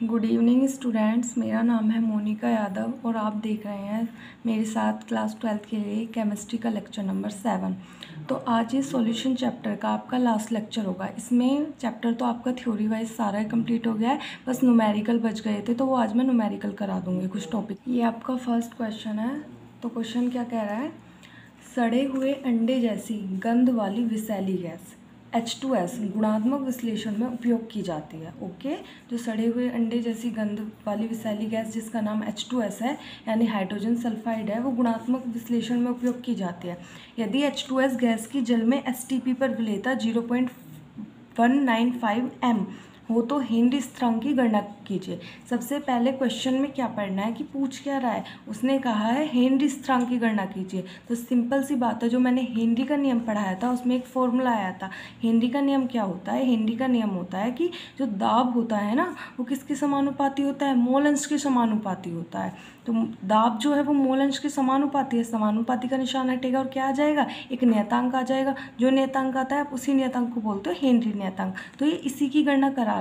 Good evening students, मेरा नाम है मोनिका यादव और आप देख रहे हैं मेरे साथ क्लास 12 के लिए केमिस्ट्री का लेक्चर नंबर 7। तो आज ये सॉल्यूशन चैप्टर का आपका लास्ट लेक्चर होगा। इसमें चैप्टर तो आपका थ्योरी वाइज सारा कंप्लीट हो गया है, बस न्यूमेरिकल बच गए थे, तो वो आज मैं न्यूमेरिकल करा दूँगी कुछ टॉपिक। ये आपका फर्स्ट क्वेश्चन है। तो क्वेश्चन क्या कह रहा है, सड़े हुए अंडे जैसी गंध वाली विषैली गैस H2S गुणात्मक विश्लेषण में उपयोग की जाती है। ओके, जो सड़े हुए अंडे जैसी गंध वाली विषैली गैस जिसका नाम H2S है यानी हाइड्रोजन सल्फाइड है, वो गुणात्मक विश्लेषण में उपयोग की जाती है। यदि H2S गैस की जल में STP पर विलेयता 0.195 m हो तो हेनरी स्थिरांक की गणना कीजिए। सबसे पहले क्वेश्चन में क्या पढ़ना है कि पूछ क्या रहा है, उसने कहा है हेनरी स्थिरांक की गणना कीजिए। तो सिंपल सी बात है, जो मैंने हेनरी का नियम पढ़ाया था उसमें एक फॉर्मूला आया था। हेनरी का नियम क्या होता है, हेनरी का नियम होता है कि जो दाब होता है ना वो किसके समानुपाती होता है, मोल अंश के समानुपाती होता है। तो दाब जो है वो मोल अंश के समानुपाती है। समानुपाती का निशान हटेगा और क्या आ जाएगा, एक नियतांक आ जाएगा। जो नियतांक आता है आप उसी नियतांक को बोलते हो हेनरी नियतांक। तो ये इसी की गणना करवा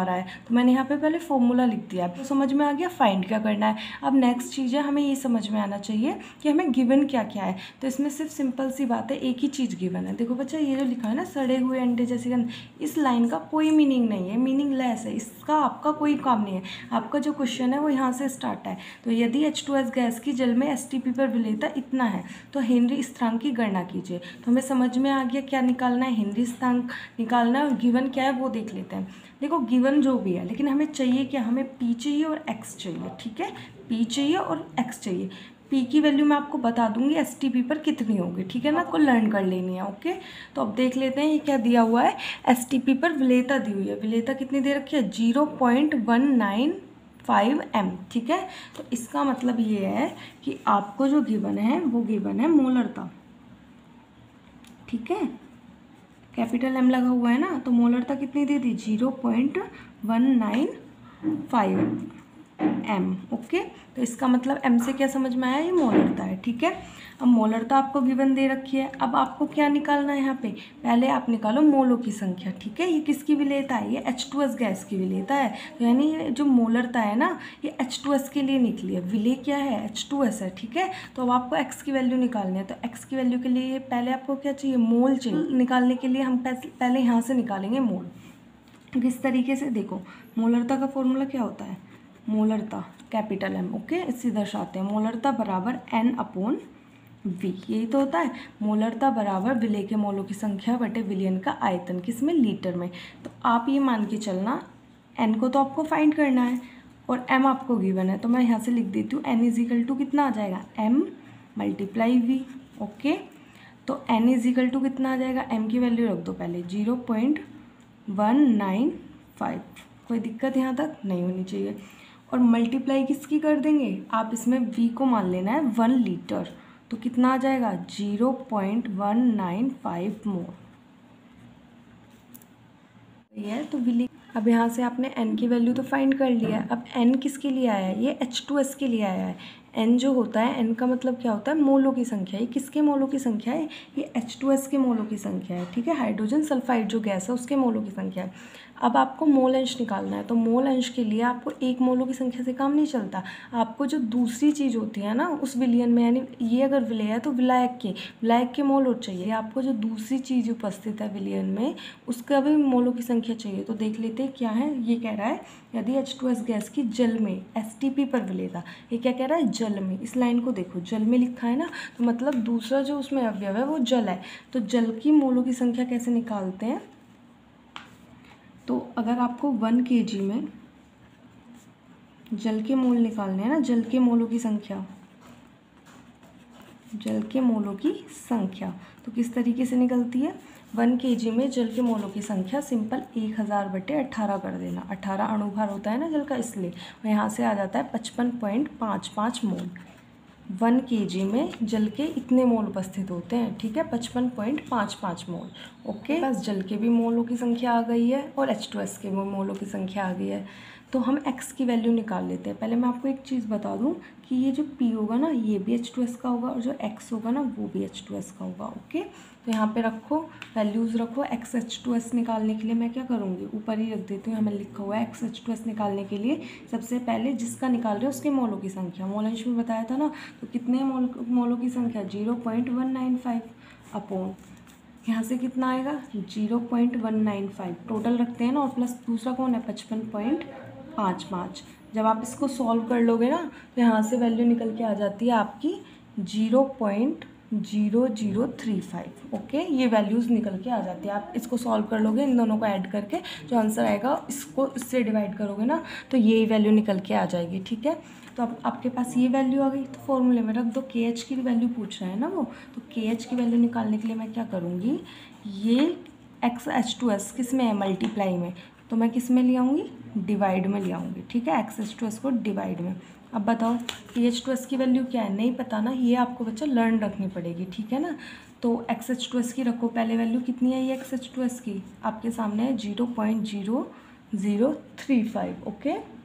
रहा है। तो मैंने यहाँ पे पहले फॉर्मूला लिख दिया, तो समझ में आ गया फाइंड क्या करना है। अब नेक्स्ट चीज़ है, हमें ये समझ में आना चाहिए कि हमें गिवन क्या क्या है। तो इसमें सिर्फ सिंपल सी बात है, एक ही चीज़ गिवन है। देखो बच्चा, ये जो लिखा है ना सड़े हुए अंडे जैसे गंध, इस लाइन का कोई मीनिंग नहीं है, मीनिंगलेस है, इसका आपका कोई काम नहीं है। आपका जो क्वेश्चन है वो यहाँ से स्टार्ट है। तो यदि H2S गैस की जल में STP पर विलेयता इतना है तो हेनरी स्थिरांक की गणना कीजिए। तो हमें समझ में आ गया क्या निकालना है, हेनरी स्थिरांक निकालना है। और गिवन क्या है वो देख लेते हैं। देखो गिवन जो भी है, लेकिन हमें चाहिए क्या, हमें P चाहिए और X चाहिए। ठीक है, P चाहिए और X चाहिए। P की वैल्यू मैं आपको बता दूंगी STP पर कितनी होगी, ठीक है ना, आपको लर्न कर लेनी है। ओके, तो अब देख लेते हैं ये क्या दिया हुआ है। STP पर विलेयता दी हुई है, विलेयता कितनी दे रखी है, 0.195 m। ठीक है, तो इसका मतलब ये है कि आपको जो गिवन है वो गिवन है मोलरता। ठीक है, कैपिटल M लगा हुआ है ना, तो मोलरता कितनी दे दी, 0.195 m। ओके, तो इसका मतलब M से क्या समझ में आया, ये मोलरता है। ठीक है, अब मोलरता आपको गिवन दे रखी है। अब आपको क्या निकालना है यहाँ पे, पहले आप निकालो मोलों की संख्या। ठीक है, ये किसकी विलेयता है, ये H2S गैस की विलेयता है। तो यानी ये जो मोलरता है ना ये H2S के लिए निकली है, विलेय क्या है, H2S है। ठीक है, तो अब आपको X की वैल्यू निकालनी है। तो X की वैल्यू के लिए पहले आपको क्या चाहिए, मोल चाहिए। निकालने के लिए हम पहले यहाँ से निकालेंगे मोल। किस तरीके से, देखो मोलरता का फॉर्मूला क्या होता है, मोलरता कैपिटल M। ओके, इससे दर्शाते हैं मोलरता बराबर N/V। यही तो होता है, मोलरता बराबर विलेय के मोलों की संख्या बटे विलयन का आयतन, किसमें, लीटर में। तो आप ये मान के चलना, N को तो आपको फाइंड करना है और M आपको गिवन है। तो मैं यहाँ से लिख देती हूँ N = कितना आ जाएगा, M × V। ओके, तो N = कितना आ जाएगा, M की वैल्यू रख दो पहले 0.195। कोई दिक्कत यहाँ तक नहीं होनी चाहिए। और मल्टीप्लाई किसकी कर देंगे, आप इसमें V को मान लेना है 1 लीटर। तो कितना आ जाएगा, 0.195 मोल। ये है तो विलेय। अब यहाँ से आपने N की वैल्यू तो फाइंड कर लिया है। अब N किसके लिए आया है, ये H2S के लिए आया है। N जो होता है, N का मतलब क्या होता है, मोलों की संख्या। ये किसके मोलों की संख्या है, ये H2S के मोलों की संख्या है। ठीक है, हाइड्रोजन सल्फाइड जो गैस है उसके मोलों की संख्या है। अब आपको मोल अंश निकालना है, तो मोल अंश के लिए आपको एक मोलों की संख्या से काम नहीं चलता। आपको जो दूसरी चीज़ होती है ना उस विलयन में, यानी ये अगर विलेय है तो विलायक के मोल और चाहिए। आपको जो दूसरी चीज़ उपस्थित है विलयन में उसका भी मोलों की संख्या चाहिए। तो देख लेते हैं क्या है। ये कह रहा है यदि H2S गैस की जल में STP पर विलेयता, ये क्या कह रहा है, जल में। इस लाइन को देखो, जल में लिखा है ना, तो मतलब दूसरा जो उसमें अवयव है वो जल है। तो जल की मोलों की संख्या कैसे निकालते हैं, तो अगर आपको 1 kg में जल के मोल निकालने हैं ना, जल के मोलों की संख्या, जल के मोलों की संख्या तो किस तरीके से निकलती है, 1 kg में जल के मोलों की संख्या सिंपल 1000/18 कर देना। 18 अणुभार होता है ना जल का, इसलिए यहाँ से आ जाता है 55.55 मोल। 1 kg में जल के इतने मोल उपस्थित होते हैं। ठीक है, 55.55 मोल। ओके, बस जल के भी मोलों की संख्या आ गई है और H2S के भी मोलों की संख्या आ गई है। तो हम x की वैल्यू निकाल लेते हैं। पहले मैं आपको एक चीज़ बता दूं कि ये जो p होगा ना ये भी H2S का होगा और जो x होगा ना वो भी H2S का होगा। ओके, तो यहाँ पे रखो वैल्यूज़ रखो। x H2S निकालने के लिए मैं क्या करूँगी, ऊपर ही रख देती हूँ, हमें लिखा हुआ है x H2S निकालने के लिए सबसे पहले जिसका निकाल रहे हो उसके मोलों की संख्या, मोलांश में बताया था ना, तो कितने मोलों की संख्या 0.195 अपॉन यहाँ से कितना आएगा 0.195 टोटल रखते हैं ना, और प्लस दूसरा कौन है 55.55। जब आप इसको सॉल्व कर लोगे ना तो यहाँ से वैल्यू निकल के आ जाती है आपकी 0.0035। ओके, ये वैल्यूज़ निकल के आ जाती है। आप इसको सॉल्व कर लोगे, इन दोनों को ऐड करके जो आंसर आएगा इसको इससे डिवाइड करोगे ना तो ये वैल्यू निकल के आ जाएगी। ठीक है, तो अब आपके पास ये वैल्यू आ गई, तो फॉर्मूले में रख दो। KH की वैल्यू पूछ रहा है ना वो, तो KH की वैल्यू निकालने के लिए मैं क्या करूँगी, ये x H2S किस में है, मल्टीप्लाई में, तो मैं किस में ले आऊँगी, डिवाइड में ले आऊँगी। ठीक है, x H2S को डिवाइड में। अब बताओ H2S की वैल्यू क्या है, नहीं पता ना, ये आपको बच्चा लर्न रखनी पड़ेगी। ठीक है ना, तो x H2S की रखो पहले वैल्यू कितनी है, ये x H2S की आपके सामने है 0.0035। ओके,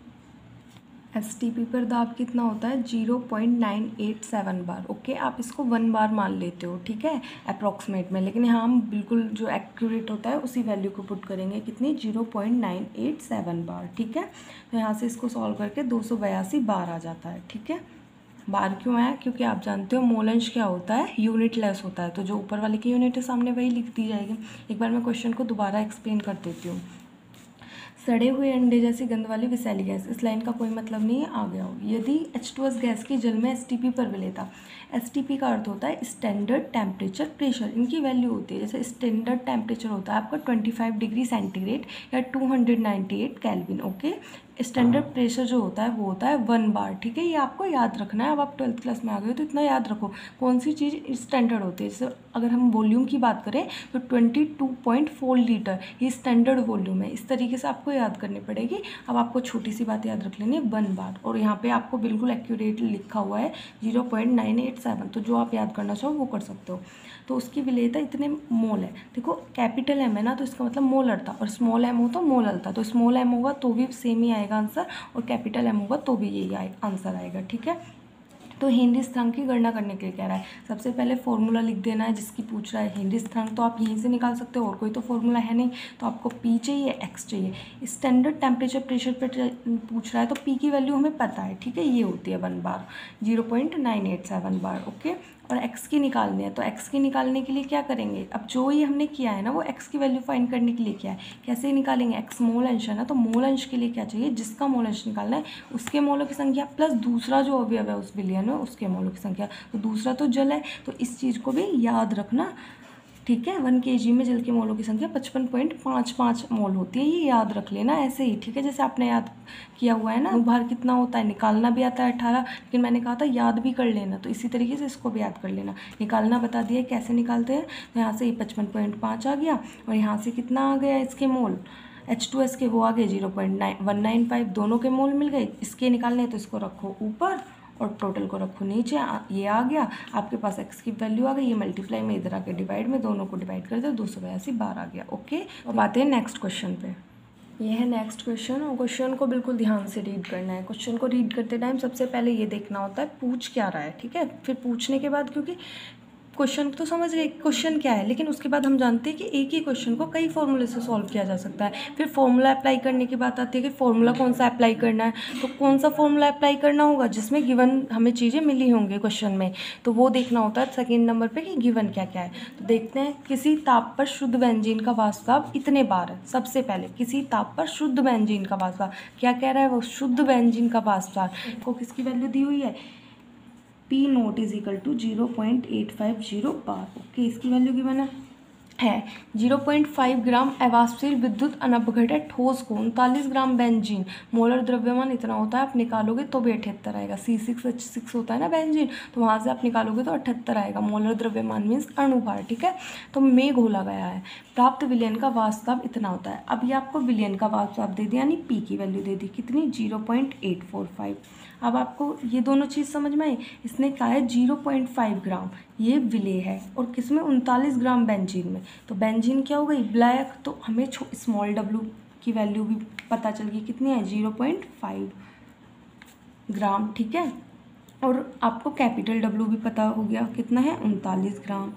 STP पर दाब कितना होता है 0.987 बार। ओके, आप इसको 1 बार मान लेते हो, ठीक है, अप्रॉक्सीमेट में, लेकिन यहाँ हम बिल्कुल जो एक्यूरेट होता है उसी वैल्यू को पुट करेंगे, कितनी 0.987 बार। ठीक है, तो यहाँ से इसको सॉल्व करके 282 बार आ जाता है। ठीक है, बार क्यों आया, क्योंकि आप जानते हो मोल क्या होता है, यूनिट लेस होता है, तो जो ऊपर वाले की यूनिट है सामने वही लिख दी जाएगी। एक बार मैं क्वेश्चन को दोबारा एक्सप्लेन कर देती हूँ। सड़े हुए अंडे जैसी गंध वाली विषैली गैस, इस लाइन का कोई मतलब नहीं है, आ गया हो। यदि H2S गैस की जल में STP पर विलेयता, STP का अर्थ होता है स्टैंडर्ड टेम्परेचर प्रेशर, इनकी वैल्यू होती है, जैसे स्टैंडर्ड टेम्परेचर होता है आपका 25 डिग्री सेंटीग्रेड या 298 केल्विन। ओके, स्टैंडर्ड प्रेशर जो होता है वो होता है 1 बार। ठीक है, ये आपको याद रखना है। अब आप 12th क्लास में आ गए हो तो इतना याद रखो कौन सी चीज़ स्टैंडर्ड होती है। जैसे अगर हम वॉल्यूम की बात करें तो 22.4 लीटर ये स्टैंडर्ड वॉल्यूम है, इस तरीके से आपको याद करनी पड़ेगी। अब आपको छोटी सी बात याद रख लेनी है 1 बार, और यहाँ पे आपको बिल्कुल एक्यूरेट लिखा हुआ है 0.987, तो जो आप याद करना चाहो वो कर सकते हो। तो उसकी विलेयता इतने मोल है, देखो कैपिटल M है ना तो इसका मतलब मोलर था, और स्मॉल m हो तो मोलर था, तो स्मॉल m होगा तो भी सेम ही आएगा आंसर, और कैपिटल M होगा तो भी यही आंसर आएगा। ठीक है, तो हेनरी स्थिरांक की गणना करने के लिए कह रहा है, सबसे पहले फॉर्मूला लिख देना है जिसकी पूछ रहा है। हेनरी स्थिरांक तो आप यहीं से निकाल सकते हो, और कोई तो फॉर्मूला है नहीं, तो आपको P चाहिए, X चाहिए। स्टैंडर्ड टेम्परेचर प्रेशर पर पूछ रहा है तो P की वैल्यू हमें पता है। ठीक है, ये होती है 1 बार 0.987 बार। ओके, और x की निकालनी है, तो x की निकालने के लिए क्या करेंगे, अब जो ये हमने किया है ना वो x की वैल्यू फाइंड करने के लिए किया है। कैसे निकालेंगे, x मोल अंश है ना, तो मोल अंश के लिए क्या चाहिए, जिसका मोल अंश निकालना है उसके मोलों की संख्या प्लस दूसरा जो अवयव है उस विलयन में उसके मोलों की संख्या, तो दूसरा तो जल है, तो इस चीज़ को भी याद रखना। ठीक है, 1 kg में जल के मोलों की संख्या 55.55 मोल होती है, ये याद रख लेना ऐसे ही। ठीक है, जैसे आपने याद किया हुआ है ना, भार कितना होता है, निकालना भी आता है 18, लेकिन मैंने कहा था याद भी कर लेना, तो इसी तरीके से इसको भी याद कर लेना। निकालना बता दिया कैसे निकालते हैं, तो यहाँ से 55.5 आ गया, और यहाँ से कितना आ गया इसके मोल H2S के, वो आ गए 0.195, दोनों के मोल मिल गए। इसके निकालने तो इसको रखो ऊपर और टोटल को रखो नीचे, ये आ गया आपके पास, x की वैल्यू आ गई, ये मल्टीप्लाई में इधर आके डिवाइड में, दोनों को डिवाइड कर दो, 282 बार आ गया। ओके, अब आते हैं नेक्स्ट क्वेश्चन पे। ये है नेक्स्ट क्वेश्चन, और क्वेश्चन को बिल्कुल ध्यान से रीड करना है। क्वेश्चन को रीड करते टाइम सबसे पहले ये देखना होता है पूछ क्या रहा है। ठीक है, फिर पूछने के बाद, क्योंकि क्वेश्चन तो समझ गए क्वेश्चन क्या है, लेकिन उसके बाद हम जानते हैं कि एक ही क्वेश्चन को कई फॉर्मूले से सॉल्व किया जा सकता है। फिर फॉर्मूला अप्लाई करने की बात आती है कि फॉर्मूला कौन सा अप्लाई करना है, तो कौन सा फॉर्मूला अप्लाई करना होगा जिसमें गिवन हमें चीज़ें मिली होंगी क्वेश्चन में, तो वो देखना होता है सेकेंड नंबर पे कि गिवन क्या क्या है। तो देखते हैं, किसी ताप पर शुद्ध बेंजीन का वाष्प दाब इतने बार है। सबसे पहले किसी ताप पर शुद्ध बेंजीन का वाष्प दाब, क्या कह रहा है वो, शुद्ध बेंजीन का वाष्प दाब को किसकी वैल्यू दी हुई है, P naught is equal to 0.850 bar. Okay, इसकी वैल्यू गिवन है 0.5 ग्राम अवाष्पशील विद्युत अनपघटित ठोस को 39 ग्राम बेंजीन, मोलर द्रव्यमान इतना होता है, आप निकालोगे तो भी 78 आएगा। C6H6 होता है ना बेंजीन, तो वहाँ से आप निकालोगे तो 78 आएगा। मोलर द्रव्यमान मीन्स अणुभार। ठीक है, तो में घोला गया है। प्राप्त विलयन का वाष्प दाब इतना होता है। अब ये आपको विलयन का वाष्प दाब दे दिया, यानी P की वैल्यू दे दी, कितनी 0.845। अब आपको ये दोनों चीज़ समझ में आई, इसने कहा है 0.5 ग्राम ये विलेय है, और किसमें 39 ग्राम बेंजीन में, तो बेंजीन क्या हो गई, ब्लैक, तो हमें स्मॉल w की वैल्यू भी पता चल गई, कितनी है 0.5 ग्राम, ठीक है। और आपको कैपिटल डब्ल्यू भी पता हो गया, कितना है 39 ग्राम।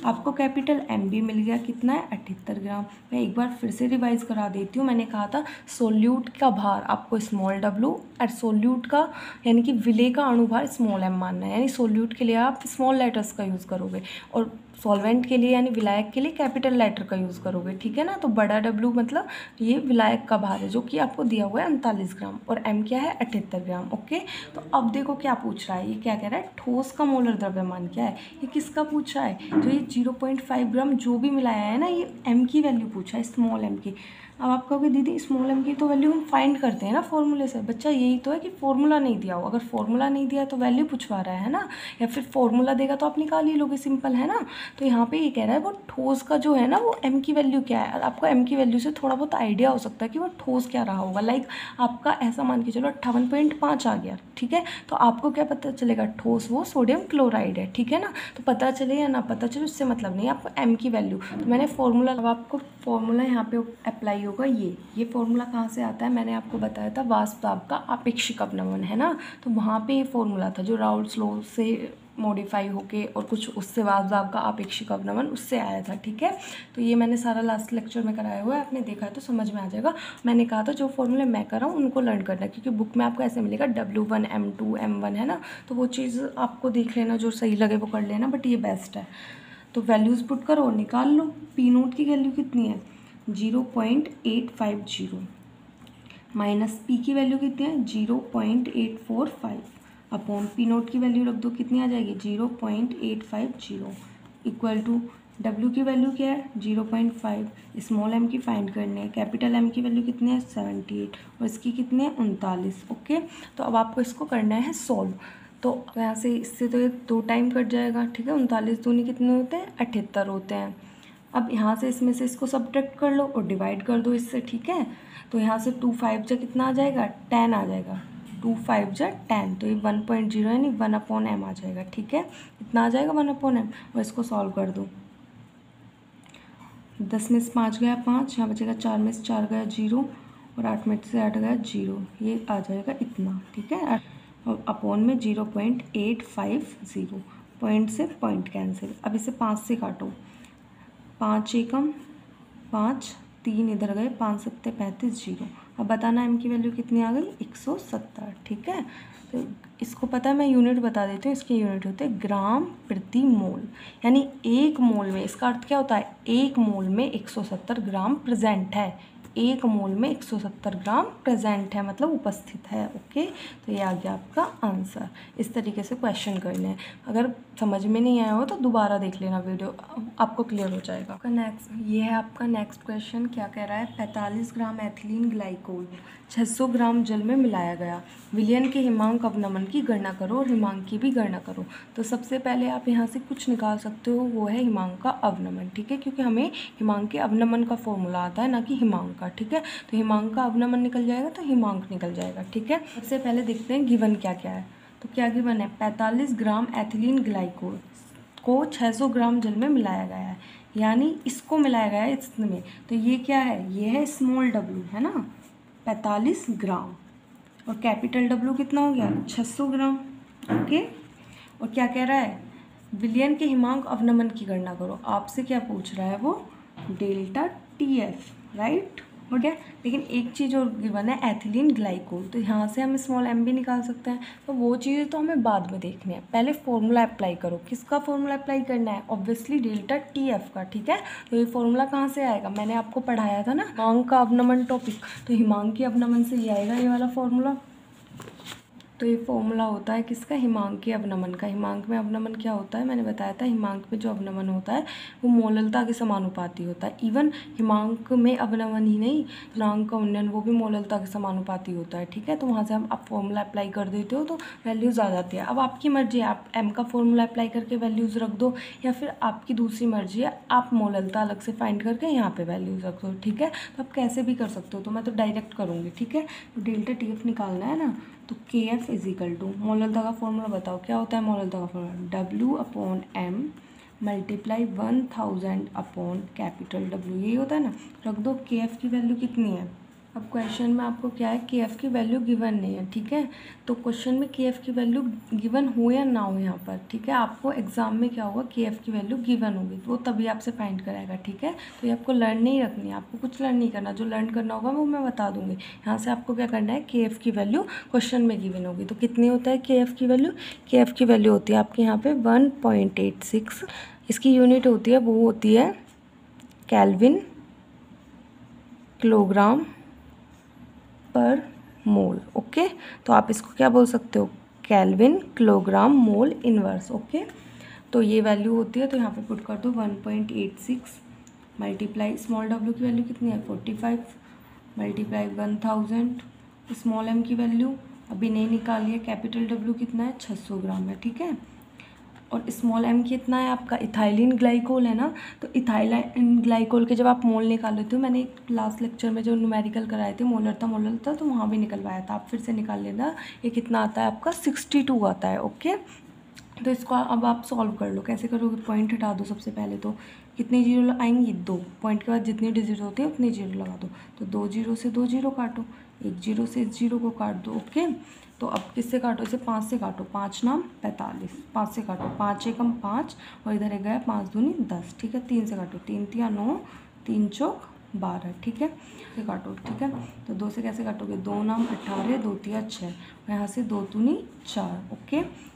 आपको कैपिटल एम भी मिल गया, कितना है 78 ग्राम। मैं एक बार फिर से रिवाइज करा देती हूँ। मैंने कहा था सोल्यूट का भार आपको स्मॉल डब्ल्यू और सोल्यूट का यानी कि विलेय का अणुभार स्मॉल एम मानना है, यानी सोल्यूट के लिए आप स्मॉल लेटर्स का यूज़ करोगे और सॉल्वेंट के लिए यानी विलायक के लिए कैपिटल लेटर का यूज़ करोगे, ठीक है ना। तो बड़ा डब्ल्यू मतलब ये विलायक का भार है जो कि आपको दिया हुआ है 39 ग्राम और एम क्या है 78 ग्राम, ओके। तो अब देखो क्या पूछ रहा है, ये क्या कह रहा है, ठोस का मोलर द्रव्यमान क्या है। ये किसका पूछ रहा है, जो ये 0.5 ग्राम जो भी मिलाया है ना, ये एम की वैल्यू पूछा है, स्मॉल एम की। अब आप कहोगे दीदी स्मॉल एम की तो वैल्यू हम फाइंड करते हैं ना फॉर्मूले से। बच्चा यही तो है कि फॉर्मूला नहीं दिया हो, अगर फॉर्मूला नहीं दिया तो वैल्यू पूछवा रहा है ना, या फिर फॉर्मूला देगा तो आप निकाल ही लोगे, सिंपल है ना। तो यहाँ पे ये कह रहा है वो ठोस का जो है ना वो एम की वैल्यू क्या है। आपको एम की वैल्यू से थोड़ा बहुत आइडिया हो सकता है कि वो ठोस क्या रहा होगा। लाइक आपका ऐसा मान के चलो 58.5 आ गया, ठीक है। तो आपको क्या पता चलेगा, ठोस वो सोडियम क्लोराइड है, ठीक है ना। तो पता चले या ना पता चले उससे मतलब नहीं, आपको एम की वैल्यू। तो मैंने फॉर्मूला, अब आपको फॉर्मूला यहाँ पे अप्लाई होगा। ये फॉर्मूला कहाँ से आता है, मैंने आपको बताया था वाष्प दाब का आपेक्षिक अवनमन, है ना। तो वहाँ पे ये फॉर्मूला था जो राउल्ट्स लॉ से मॉडिफाई होके और कुछ उससे वाष्प दाब का आपेक्षिक अवनमन उससे आया था, ठीक है। तो ये मैंने सारा लास्ट लेक्चर में कराया हुआ है, आपने देखा है तो समझ में आ जाएगा। मैंने कहा था जो फॉर्मूले मैं कर रहा हूँ उनको लर्न करना है, क्योंकि बुक में आपको ऐसे मिलेगा W1 M2 M1, है ना। तो वो चीज़ आपको देख लेना, जो सही लगे वो कर लेना, बट ये बेस्ट है। तो वैल्यूज़ पुट करो और निकाल लो। पी नोट की वैल्यू कितनी है 0.850, माइनस पी की वैल्यू कितनी है 0.845, अपॉन पी नोट की वैल्यू रख दो, कितनी आ जाएगी 0.850, इक्वल टू डब्ल्यू की वैल्यू क्या है 0.5, स्मॉल एम की फाइंड करनी है, कैपिटल एम की वैल्यू कितनी है 78 और इसकी कितनी है 39, ओके। तो अब आपको इसको करना है सॉल्व। तो यहाँ से इससे तो ये 2 टाइम कट जाएगा, ठीक है। 39 दूनी कितने होते हैं 78 होते हैं। अब यहाँ से इसमें से इसको सब्ट्रैक्ट कर लो और डिवाइड कर दो इससे, ठीक है। तो यहाँ से 2 5 जा कितना आ जाएगा 10 आ जाएगा, 2 5 जा 10, तो ये 1.0 यानी 1/m आ जाएगा, ठीक है। इतना आ जाएगा 1/m और इसको सॉल्व कर दो। 10 में से 5 गया 5, यहाँ बचेगा 4 में से 4 गया 0 और 8 में से 8 गया 0, ये आ जाएगा इतना, ठीक है। और अपॉन में 0.850, पॉइंट से पॉइंट कैंसिल। अब इसे 5 से काटो, 5 एकम 5, 3 इधर गए, 5 सत्ते 35, 0। अब बताना एम की वैल्यू कितनी आ गई 170, ठीक है। तो इसको पता है, मैं यूनिट बता देती हूँ। इसके यूनिट होते हैं ग्राम प्रति मोल, यानी 1 मोल में, इसका अर्थ क्या होता है 1 मोल में 170 ग्राम प्रेजेंट है, 1 मोल में 170 ग्राम प्रेजेंट है मतलब उपस्थित है, ओके। तो ये आ गया आपका आंसर। इस तरीके से क्वेश्चन करने हैं। अगर समझ में नहीं आया हो तो दोबारा देख लेना वीडियो, आपको क्लियर हो जाएगा। आपका नेक्स्ट, ये है आपका नेक्स्ट क्वेश्चन। क्या कह रहा है, 45 ग्राम एथिलीन ग्लाइकोल 600 ग्राम जल में मिलाया गया, विलयन के हिमांक अवनमन की गणना करो और हिमांक की भी गणना करो। तो सबसे पहले आप यहाँ से कुछ निकाल सकते हो, वो है हिमांक का अवनमन, ठीक है, क्योंकि हमें हिमांक के अवनमन का फॉर्मूला आता है ना कि हिमांक का, ठीक है। तो हिमांक का अवनमन निकल जाएगा तो हिमांक निकल जाएगा, ठीक है। सबसे पहले देखते हैं गिवन क्या क्या है। तो क्या गिवन है, 45 ग्राम एथिलीन ग्लाइकोल को 600 ग्राम जल में मिलाया गया है, यानी इसको मिलाया गया है इसमें। तो ये क्या है, ये है स्मॉल डब्ल्यू, है ना 45 ग्राम, और कैपिटल डब्ल्यू कितना हो गया 600 ग्राम, ओके। और क्या कह रहा है, विलयन के हिमांक अवनमन की गणना करो। आपसे क्या पूछ रहा है वो, डेल्टा TF, राइट, हो गया। लेकिन एक चीज़ और गिवन है, एथिलीन ग्लाइकोल, तो यहाँ से हम स्मॉल m भी निकाल सकते हैं। तो वो चीज़ तो हमें बाद में देखनी है, पहले फॉर्मूला अप्लाई करो। किसका फॉर्मूला अप्लाई करना है, ऑब्वियसली डेल्टा TF का, ठीक है। तो ये फॉर्मूला कहाँ से आएगा, मैंने आपको पढ़ाया था ना हिमांक का अवनमन टॉपिक, तो हिमांक के अवनमन से ये आएगा ये वाला फॉर्मूला। तो ये फॉर्मूला होता है किसका, हिमांक के अवनमन का। हिमांक में अवनमन क्या होता है, मैंने बताया था, हिमांक में जो अवनमन होता है वो मोललता के समानुपाती होता है। इवन हिमांक में अवनमन ही नहीं, गुणांक का उन्नयन वो भी मोललता के समानुपाती होता है, ठीक है। तो वहाँ से हम आप फॉर्मूला अप्लाई कर देते हो तो वैल्यूज़ आ जाती है। अब आपकी मर्जी है, आप एम का फॉर्मूला अप्लाई करके वैल्यूज़ रख दो, या फिर आपकी दूसरी मर्जी है, आप मोललता अलग से फाइंड करके यहाँ पर वैल्यूज़ रख दो, ठीक है। तो आप कैसे भी कर सकते हो, तो मैं तो डायरेक्ट करूँगी, ठीक है। तो डेल्टा TF निकालना है ना, तो KF इज इक्वल टू, मोललता का फॉर्मूला बताओ क्या होता है मोललता का formula, W/M multiply 1000 upon capital W, यही होता है ना। रख दो, KF की वैल्यू कितनी है अब क्वेश्चन में आपको क्या है, के एफ़ की वैल्यू गिवन नहीं है, ठीक है। तो क्वेश्चन में के एफ़ की वैल्यू गिवन हो या ना हो यहाँ पर, ठीक है। आपको एग्जाम में क्या होगा, के एफ़ की वैल्यू गिवन होगी तो वो तभी आपसे फाइंड कराएगा, ठीक है। तो ये आपको लर्न नहीं रखनी है, आपको कुछ लर्न नहीं करना, जो लर्न करना होगा वो मैं बता दूँगी। यहाँ से आपको क्या करना है, के एफ़ की वैल्यू क्वेश्चन में गिवन होगी। तो कितनी होता है के एफ़ की वैल्यू, के एफ़ की वैल्यू होती है आपके यहाँ पे 1.86। इसकी यूनिट होती है, वो होती है केल्विन किलोग्राम पर मोल, ओके। तो आप इसको क्या बोल सकते हो, kelvin kilogram mole inverse, okay. तो ये वैल्यू होती है, तो यहाँ पे पुट कर दो 1.86 मल्टीप्लाई स्मॉल डब्ल्यू की वैल्यू कितनी है 45 मल्टीप्लाई 1000, स्मॉल एम की वैल्यू अभी नहीं निकाली है, कैपिटल डब्ल्यू कितना है 600 ग्राम है, ठीक है। और स्मॉल एम कितना है आपका, इथाइलिन ग्लाइकोल है ना। तो इथाइलिन ग्लाइकोल के जब आप मोल निकाल लेते हो, मैंने एक लास्ट लेक्चर में जो न्यूमेरिकल कराए थे मोलर था तो वहाँ भी निकलवाया था, आप फिर से निकाल लेना। ये कितना आता है आपका 62 आता है, ओके। तो इसको अब आप सॉल्व कर लो, कैसे करोगे, पॉइंट हटा दो सबसे पहले। तो कितनी जीरो आएंगी, 2 पॉइंट के बाद जितनी डिजिट होती है उतनी जीरो लगा दो। तो 2 जीरो से 2 जीरो काटो, 1 जीरो से इस जीरो को काट दो, ओके। तो अब किससे काटो, इसे 5 से काटो, 5 नाम 45, 5 से काटो, 5 एकम 5 और इधर एक गया 5 दूनी 10, ठीक है। 3 से काटो, 3 तिया 9, 3 चौक 12, ठीक है। से काटो, ठीक है। तो 2 से कैसे काटोगे, 2 नाम 18, 2 तिया 6, यहाँ से 2 दूनी 4, ओके।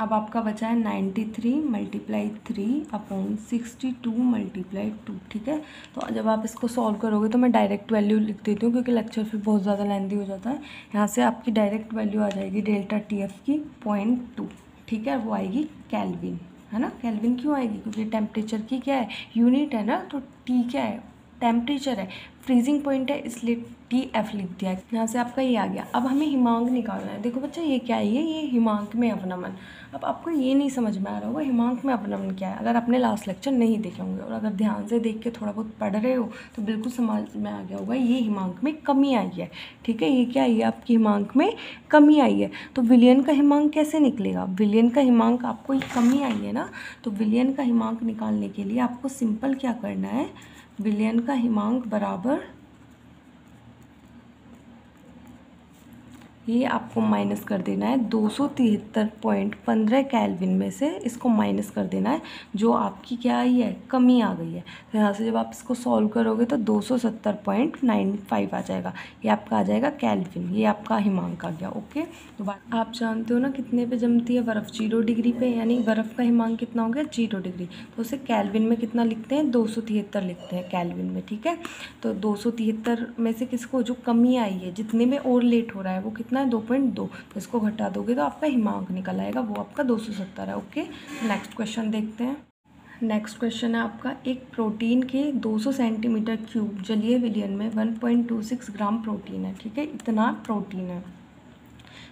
अब आपका बचा है 93 मल्टीप्लाई 3/62 मल्टीप्लाई 2, ठीक है। तो जब आप इसको सॉल्व करोगे तो मैं डायरेक्ट वैल्यू लिख देती हूँ क्योंकि लेक्चर फिर बहुत ज़्यादा लेंथी हो जाता है। यहाँ से आपकी डायरेक्ट वैल्यू आ जाएगी डेल्टा टी एफ की 0.2, ठीक है। वो आएगी केल्विन, है ना। केल्विन क्यों आएगी, क्योंकि टेम्परेचर की क्या है, यूनिट है ना। तो टी क्या है, टेम्परेचर है, फ्रीजिंग पॉइंट है, इसलिए टी एफ लिख दिया। यहाँ से आपका ये आ गया। अब हमें हिमांक निकालना है। देखो बच्चा ये क्या है, ये हिमांक में अवनमन। अब आपको ये नहीं समझ में आ रहा होगा हिमांक में अवनमन क्या है, अगर आपने लास्ट लेक्चर नहीं देखे होंगे, और अगर ध्यान से देख के थोड़ा बहुत पढ़ रहे हो तो बिल्कुल समझ में आ गया होगा। ये हिमांक में कमी आई है, ठीक है। ये क्या आई है, आपकी हिमांक में कमी आई है। तो विलियन का हिमांक कैसे निकलेगा, विलियन का हिमांक, आपको ये कमी आई है ना, तो विलियन का हिमांक निकालने के लिए आपको सिंपल क्या करना है, विलियन का हिमांक बराबर ये आपको माइनस कर देना है 273.15 केल्विन में से इसको माइनस कर देना है, जो आपकी क्या आई है, कमी आ गई है। तो यहाँ से जब आप इसको सॉल्व करोगे तो 270.95 आ जाएगा, ये आपका आ जाएगा केल्विन, ये आपका हिमांक आ गया, ओके। तो बात आप जानते हो ना कितने पे जमती है बर्फ़, 0 डिग्री पे, यानी बर्फ़ का हिमांक कितना हो गया 0 डिग्री। तो उसे केल्विन में कितना लिखते हैं, 273 लिखते हैं केल्विन में, ठीक है। तो 273 में से किसको, जो कमी आई है, जितने में और लेट हो रहा है वो कितना है 2.2, तो इसको घटा दोगे तो आपका हिमांक निकल आएगा, वो आपका 270 है, ओके। नेक्स्ट क्वेश्चन देखते हैं। नेक्स्ट क्वेश्चन है आपका, एक प्रोटीन के 200 सेंटीमीटर क्यूब जलीय विलयन में 1.26 ग्राम प्रोटीन है, ठीक है। इतना प्रोटीन है,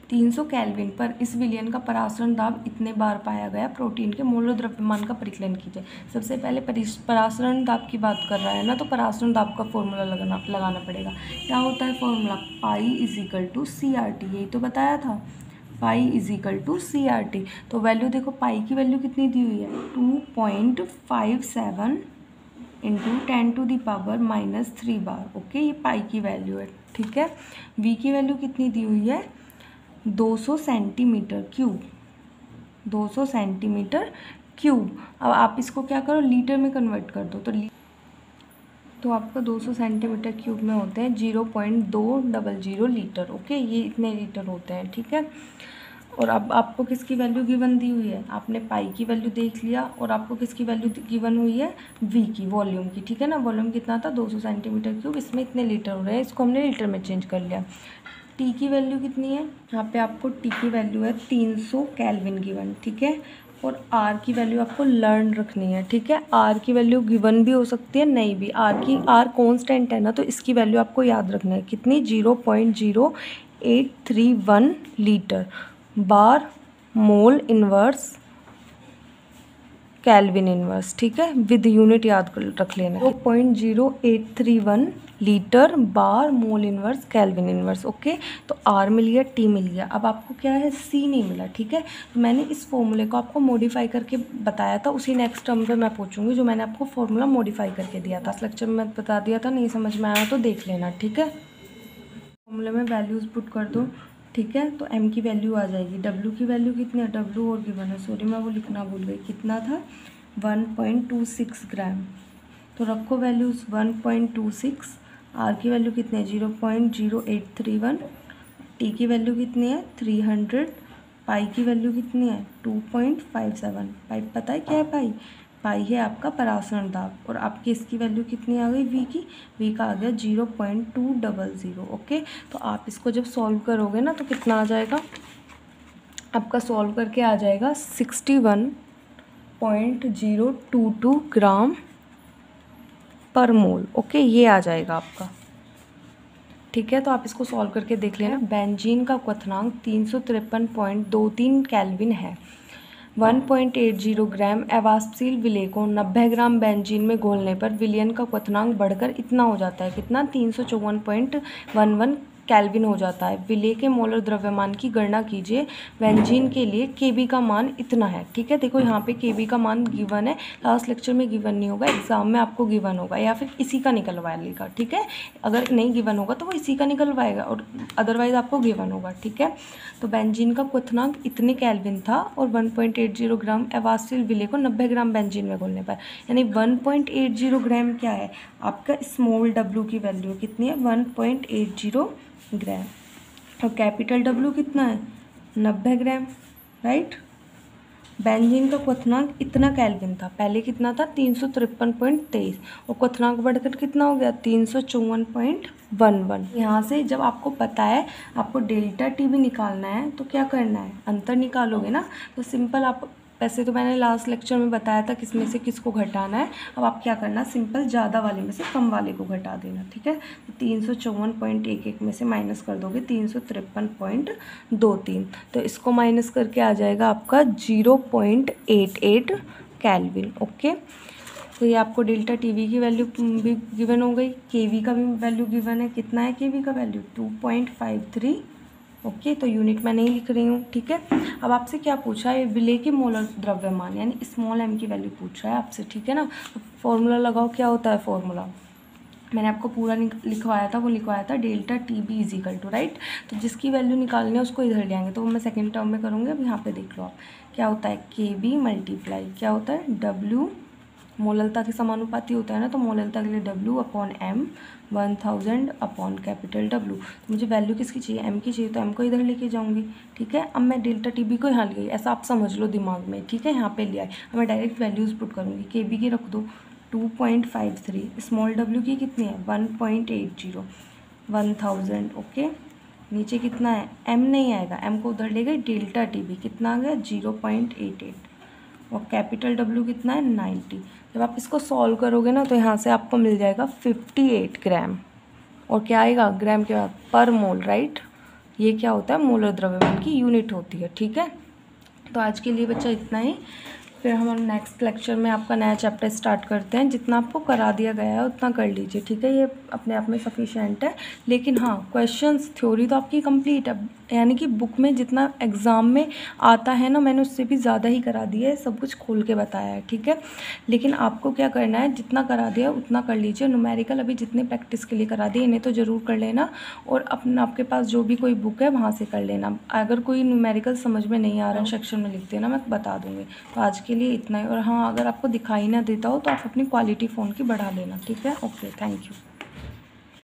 300 केल्विन पर इस विलयन का परासरण दाब इतने बार पाया गया, प्रोटीन के मोलर द्रव्यमान का परिकलन कीजिए। सबसे पहले परासरण दाब की बात कर रहा है ना, तो परासरण दाब का फॉर्मूला लगाना पड़ेगा। क्या होता है formula, pi is equal to CRT, यही तो बताया था, पाई इजिकल टू CRT। तो वैल्यू देखो, पाई की वैल्यू कितनी दी हुई है 2.57 इंटू 10⁻³ बार, ओके। ये पाई की वैल्यू है, ठीक है। वी की वैल्यू कितनी दी हुई है 200 सेंटीमीटर क्यूब, 200 सेंटीमीटर क्यूब। अब आप इसको क्या करो, लीटर में कन्वर्ट कर दो। तो आपका 200 सेंटीमीटर क्यूब में होते हैं 0.200 लीटर, ओके। ये इतने लीटर होते हैं, ठीक है। और अब आपको किसकी वैल्यू गिवन दी हुई है, आपने पाई की वैल्यू देख लिया, और आपको किसकी वैल्यू गिवन हुई है, वी की, वॉल्यूम की, ठीक है ना। वॉल्यूम कितना था 200 सेंटीमीटर क्यूब, इसमें इतने लीटर हो रहे हैं, इसको हमने लीटर में चेंज कर लिया। टी की वैल्यू कितनी है, यहाँ पे आपको टी की वैल्यू है 300 केल्विन गिवन, ठीक है। और आर की वैल्यू आपको लर्न रखनी है, ठीक है। आर की वैल्यू गिवन भी हो सकती है, नहीं भी। आर कांस्टेंट है ना, तो इसकी वैल्यू आपको याद रखना है, कितनी 0.0831 litre bar mole inverse kelvin inverse, ठीक है। विद यूनिट याद रख लेना, 0.0831 litre bar mole inverse kelvin inverse, okay. तो आर मिल गया, टी मिल गया। अब आपको क्या है, सी नहीं मिला, ठीक है। तो मैंने इस फॉर्मूले को आपको मॉडिफाई करके बताया था, उसी नेक्स्ट टर्म पे मैं पूछूंगी जो मैंने आपको फॉर्मूला मॉडिफाई करके दिया था। इस लेक्चर में बता दिया था, नहीं समझ में आया तो देख लेना, ठीक है। फॉर्मूले में वैल्यूज़ पुट कर दो, ठीक है। तो m की वैल्यू आ जाएगी, w की वैल्यू कितनी है, w और गिवन है, सॉरी मैं वो लिखना भूल गई, कितना था 1.26 ग्राम। तो रखो वैल्यूज़ 1.26, r की वैल्यू कितनी है 0.0831, t की वैल्यू कितनी है 300, पाई की वैल्यू कितनी है 2.57। पाई पता है क्या है पाई, पाई है आपका परासरण दाब, और आपकी इसकी वैल्यू कितनी आ गई v की, v का आ गया 0.200। ओके, तो आप इसको जब सॉल्व करोगे ना तो कितना आ जाएगा आपका, सॉल्व करके आ जाएगा 61.022 ग्राम पर मोल। ओके, ये आ जाएगा आपका, ठीक है। तो आप इसको सॉल्व करके देख लेना। बेंजीन का क्वथनांक 353.23 केल्विन है। 1.80 ग्राम अवाष्पशील विलेय को 90 ग्राम बेंजीन में घोलने पर विलयन का क्वथनांक बढ़कर इतना हो जाता है, कितना 354.11 केल्विन हो जाता है। विलेय के मोलर द्रव्यमान की गणना कीजिए। बेंजीन के लिए केबी का मान इतना है, ठीक है। देखो यहाँ पे केबी का मान गिवन है, लास्ट लेक्चर में गिवन नहीं होगा, एग्जाम में आपको गिवन होगा या फिर इसी का निकलवा लेगा, ठीक है। अगर नहीं गिवन होगा तो वो इसी का निकलवाएगा और अदरवाइज आपको गिवन होगा, ठीक है। तो बेंजीन का क्वथनांक इतने केल्विन था और 1.80 ग्राम अवाष्पशील विलेय को 90 ग्राम बेंजीन में घोलने पर, यानी 1.80 ग्राम क्या है आपका स्मॉल w की वैल्यू कितनी है 1.80 ग्राम, और कैपिटल W कितना है 90 ग्राम, राइट। बेंजीन का क्वथनांक इतना केल्विन था, पहले कितना था 353.23 और क्वथनांक बढ़कर कितना हो गया 354.11। यहाँ से जब आपको पता है आपको डेल्टा टी भी निकालना है तो क्या करना है, अंतर निकालोगे ना। तो सिंपल आप, वैसे तो मैंने लास्ट लेक्चर में बताया था किसमें से किसको घटाना है, अब आप क्या करना, सिंपल ज़्यादा वाले में से कम वाले को घटा देना, ठीक है। तो 354.11 में से माइनस कर दोगे 353.23, तो इसको माइनस करके आ जाएगा आपका 0.88 केल्विन। ओके, तो ये आपको डेल्टा टीवी की वैल्यू भी गिवन हो गई, केवी का भी वैल्यू गिवन है, कितना है केवी का वैल्यू 2.53। ओके, तो यूनिट मैं नहीं लिख रही हूँ, ठीक है। अब आपसे क्या पूछा है, विलेय के मोलर द्रव्यमान यानी स्मॉल m की वैल्यू पूछ रहा है आपसे, ठीक है ना। तो फॉर्मूला लगाओ, क्या होता है फॉर्मूला, मैंने आपको पूरा लिखवाया था, वो लिखवाया था delta T B is equal to, right. तो जिसकी वैल्यू निकालनी है उसको इधर ले आएंगे, तो वो मैं सेकेंड टर्म में करूँगी। अब यहाँ पे देख लो आप, क्या होता है के बी मल्टीप्लाई क्या होता है W, मोललता के समानुपाती होता है ना, तो मोललता के लिए W upon M 1000 upon capital W। तो मुझे वैल्यू किसकी चाहिए, M की चाहिए, तो M को इधर लेके जाऊंगी, ठीक है। अब मैं डेल्टा टी बी को यहाँ ले गई, ऐसा आप समझ लो दिमाग में, ठीक है। यहाँ पे ले आए, अब मैं डायरेक्ट वैल्यूज़ पुट करूँगी। के बी की रख दो 2.53, स्मॉल w की कितनी है 1.80, 1000। ओके, नीचे कितना है m नहीं आएगा, m को उधर ले गए, डेल्टा टी बी कितना आ गया 0.88, और कैपिटल W कितना है 90। जब आप इसको सॉल्व करोगे ना तो यहाँ से आपको मिल जाएगा 58 ग्राम, और क्या आएगा ग्राम के बाद पर मोल, राइट। ये क्या होता है, मोलर द्रव्यमान की यूनिट होती है, ठीक है। तो आज के लिए बच्चा इतना ही, फिर हम नेक्स्ट लेक्चर में आपका नया चैप्टर स्टार्ट करते हैं। जितना आपको करा दिया गया है उतना कर लीजिए, ठीक है। ये अपने आप में सफिशिएंट है, लेकिन हाँ क्वेश्चंस थ्योरी तो आपकी कंप्लीट है, यानी कि बुक में जितना एग्ज़ाम में आता है ना, मैंने उससे भी ज़्यादा ही करा दिया है, सब कुछ खोल के बताया है, ठीक है। लेकिन आपको क्या करना है, जितना करा दिया उतना कर लीजिए। न्यूमेरिकल अभी जितने प्रैक्टिस के लिए करा दिए इन्हें तो ज़रूर कर लेना, और अपना आपके पास जो भी कोई बुक है वहाँ से कर लेना। अगर कोई न्यूमेरिकल समझ में नहीं आ रहा सेक्शन में लिख देना, मैं बता दूँगी। तो आज के लिए इतना ही, और हाँ अगर आपको दिखाई ना देता हो तो आप अपनी क्वालिटी फ़ोन की बढ़ा लेना, ठीक है। Okay, thank you.